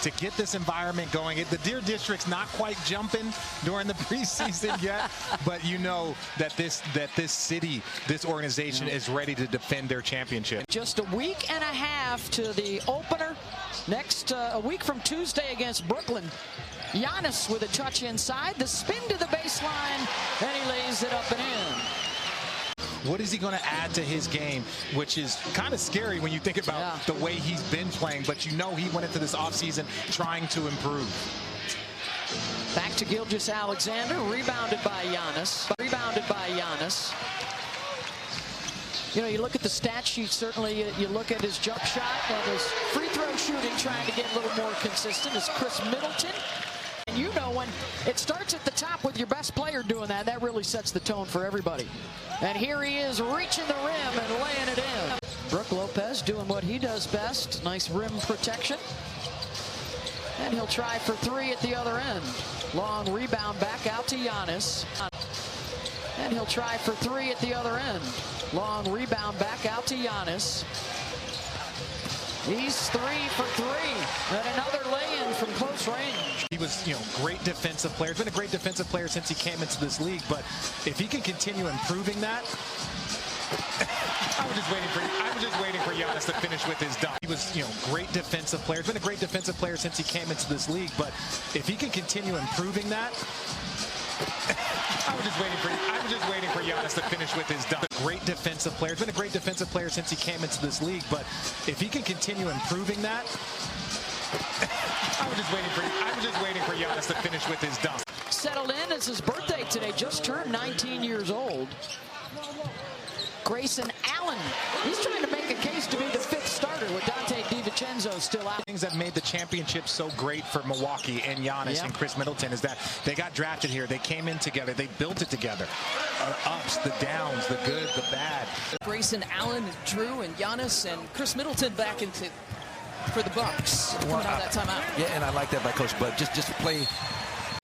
to get this environment going. The Deer District's not quite jumping during the preseason yet, but you know that this city, this organization is ready to defend their championship. Just a week and a half to the opener. Next, a week from Tuesday against Brooklyn. Giannis with a touch inside, the spin to the baseline, and he lays it up and in. What is he going to add to his game, which is kind of scary when you think about the way he's been playing, but you know he went into this offseason trying to improve. Back to Gilgeous-Alexander, rebounded by Giannis. You know, you look at the stat sheet, certainly you look at his jump shot and his free throw shooting, trying to get a little more consistent, is Chris Middleton. And you know, when it starts at the top with your best player doing that, that really sets the tone for everybody. And here he is reaching the rim and laying it in. Brook Lopez doing what he does best. Nice rim protection. And he'll try for three at the other end. Long rebound back out to Giannis. And he'll try for three at the other end. Long rebound back out to Giannis. He's 3 for 3. And another lay-in from close range. He was, great defensive player. He's been a great defensive player since he came into this league. But if he can continue improving that, I was just waiting for Giannis to finish with his dunk. He was, great defensive player. He's been a great defensive player since he came into this league. But if he can continue improving that, I was just waiting for Giannis to finish with his dunk. Great defensive player. He's been a great defensive player since he came into this league. But if he can continue improving that, I was just waiting for Giannis to finish with his dunk. Settled in. It's his birthday today. Just turned 19 years old. Grayson Allen. He's trying to make a case to be the 5th starter with Dante DiVincenzo still out. Things that made the championship so great for Milwaukee and Giannis and Chris Middleton is that they got drafted here. They came in together. They built it together. The ups, the downs, the good, the bad. Grayson Allen, Drew, and Giannis and Chris Middleton back into for the Bucks coming out of that timeout. Yeah, and I like that by Coach Bud. Just play.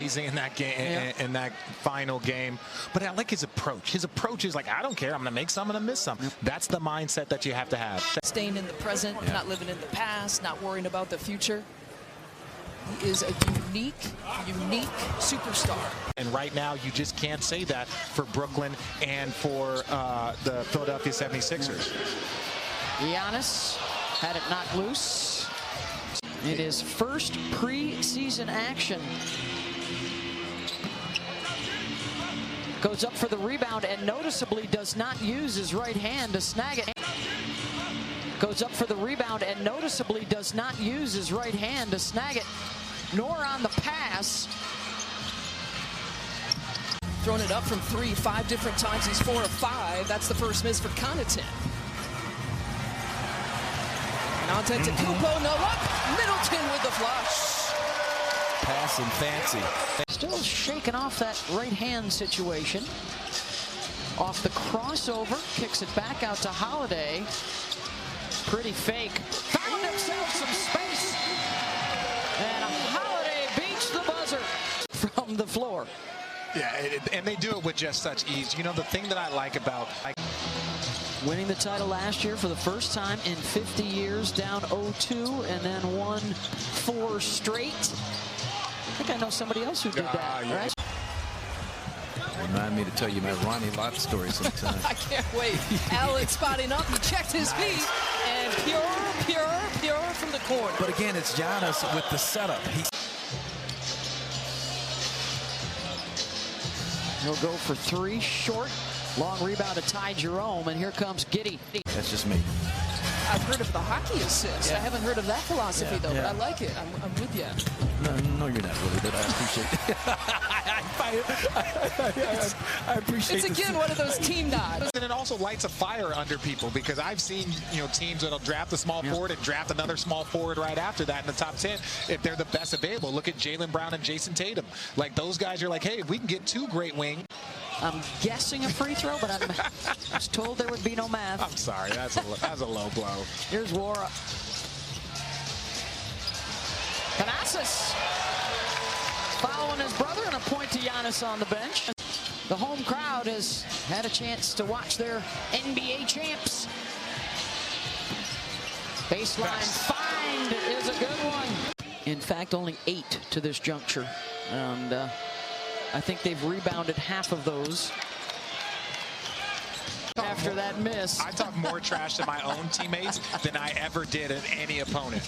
In that game, in that final game, but I like his approach. His approach is like, I don't care. I'm gonna make some, I'm gonna miss some. That's the mindset that you have to have. Staying in the present, not living in the past, not worrying about the future. He is a unique superstar. And right now, you just can't say that for Brooklyn and for the Philadelphia 76ers. Giannis had it knocked loose. It is first preseason action. Goes up for the rebound and noticeably does not use his right hand to snag it. Goes up for the rebound and noticeably does not use his right hand to snag it, nor on the pass. Throwing it up from 3 5 different times. He's 4 of 5. That's the first miss for Connaughton. Antetokounmpo, no up. Middleton with the flush. Passing fancy. Still shaking off that right hand situation. Off the crossover, kicks it back out to Holiday. Pretty fake. Found himself some space. And Holiday beats the buzzer from the floor. Yeah, and they do it with just such ease. You know, the thing that I like about winning the title last year for the first time in 50 years, down 0-2, and then won 4 straight. I think I know somebody else who did that, right? Remind me to tell you my Ronnie Lott story sometime. I can't wait. Allen spotting up. He checked his feet. And pure from the corner. But again, it's Giannis with the setup. He'll go for 3 short. Long rebound to Ty Jerome. And here comes Giddey. That's just me. I've heard of the hockey assist. I haven't heard of that philosophy, though, but I like it. I'm with you. No, you're not really, but I appreciate it. I appreciate it. It's, again, one of those team nods. And it also lights a fire under people because I've seen, teams that'll draft a small forward and draft another small forward right after that in the top 10 if they're the best available. Look at Jaylen Brown and Jason Tatum. Like, those guys are like, hey, if we can get 2 great wings. I'm guessing a free throw, but I was told there would be no math. I'm sorry, that's a low blow. Here's Wara. Thanasis following his brother, and a point to Giannis on the bench. The home crowd has had a chance to watch their NBA champs. Baseline find is a good one. In fact, only 8 to this juncture. And I think they've rebounded half of those after that miss. I talk more trash to my own teammates than I ever did at any opponent.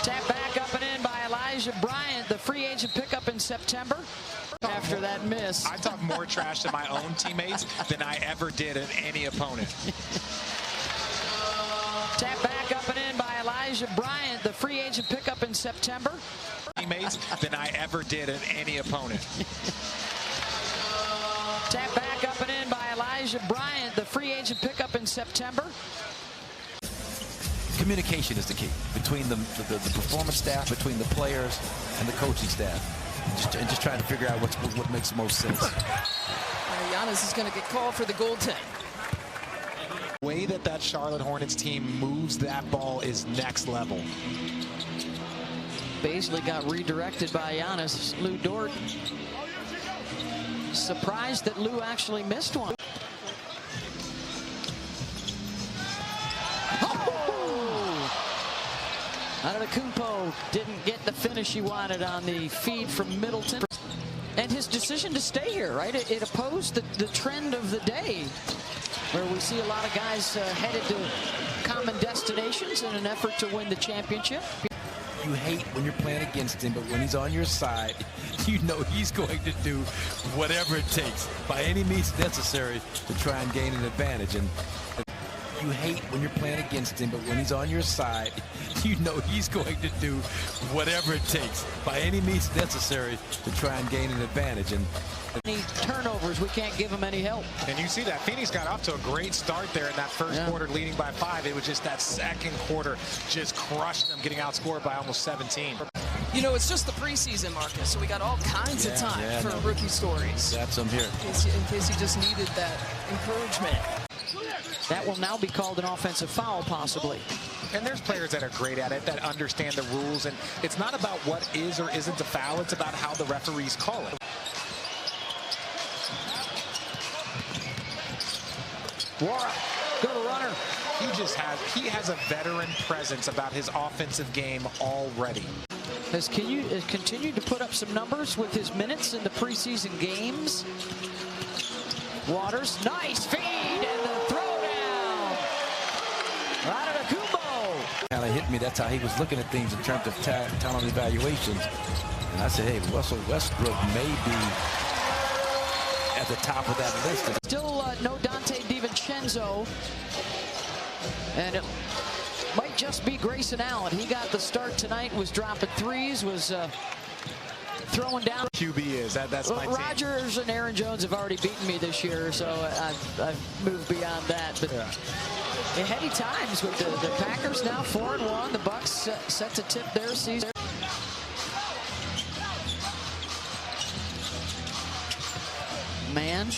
Tap back up and in by Elijah Bryant, the free agent pickup in September. After that miss. I talk more trash to my own teammates than I ever did at any opponent. Tap back up and in by Elijah Bryant, the free agent pickup in September. Teammates than I ever did at any opponent. Tap back up and in by Elijah Bryant, the free agent pickup in September. Communication is the key between the performance staff, between the players, and the coaching staff. And just trying to figure out what makes the most sense. Giannis is going to get called for the goaltend. The way that Charlotte Hornets team moves that ball is next level. Baisley got redirected by Giannis. Lou Dort surprised that Lou actually missed one. Antetokounmpo didn't get the finish he wanted on the feed from Middleton. And his decision to stay here, right? It opposed the trend of the day, where we see a lot of guys headed to common destinations in an effort to win the championship. You hate when you're playing against him, but when he's on your side, you know he's going to do whatever it takes, by any means necessary, to try and gain an advantage. And you hate when you're playing against him, but when he's on your side, you know he's going to do whatever it takes, by any means necessary, to try and gain an advantage. And any turnovers, we can't give him any help. And you see that Phoenix got off to a great start there in that first quarter, leading by 5. It was just that second quarter just crushed them, getting outscored by almost 17. You know, it's just the preseason, Marcus, so we got all kinds of time for rookie stories. Got some here. In case you just needed that encouragement. That will now be called an offensive foul, possibly. And there's players that are great at it, that understand the rules, and it's not about what is or isn't a foul, it's about how the referees call it. Wara, good runner. He has a veteran presence about his offensive game already. Has continued to put up some numbers with his minutes in the preseason games. Waters, nice feed, and the throwdown. Antetokounmpo. Kind of hit me. That's how he was looking at things in terms of talent evaluations. And I said, hey, Russell Westbrook may be at the top of that list. Still no Dante DiVincenzo. And it might just be Grayson Allen. He got the start tonight, was dropping threes, was throwing down. QB is, that's my team. Rodgers and Aaron Jones have already beaten me this year, so I've moved beyond that. But heady times with the Packers now 4-1. The Bucks set to tip their season. Man.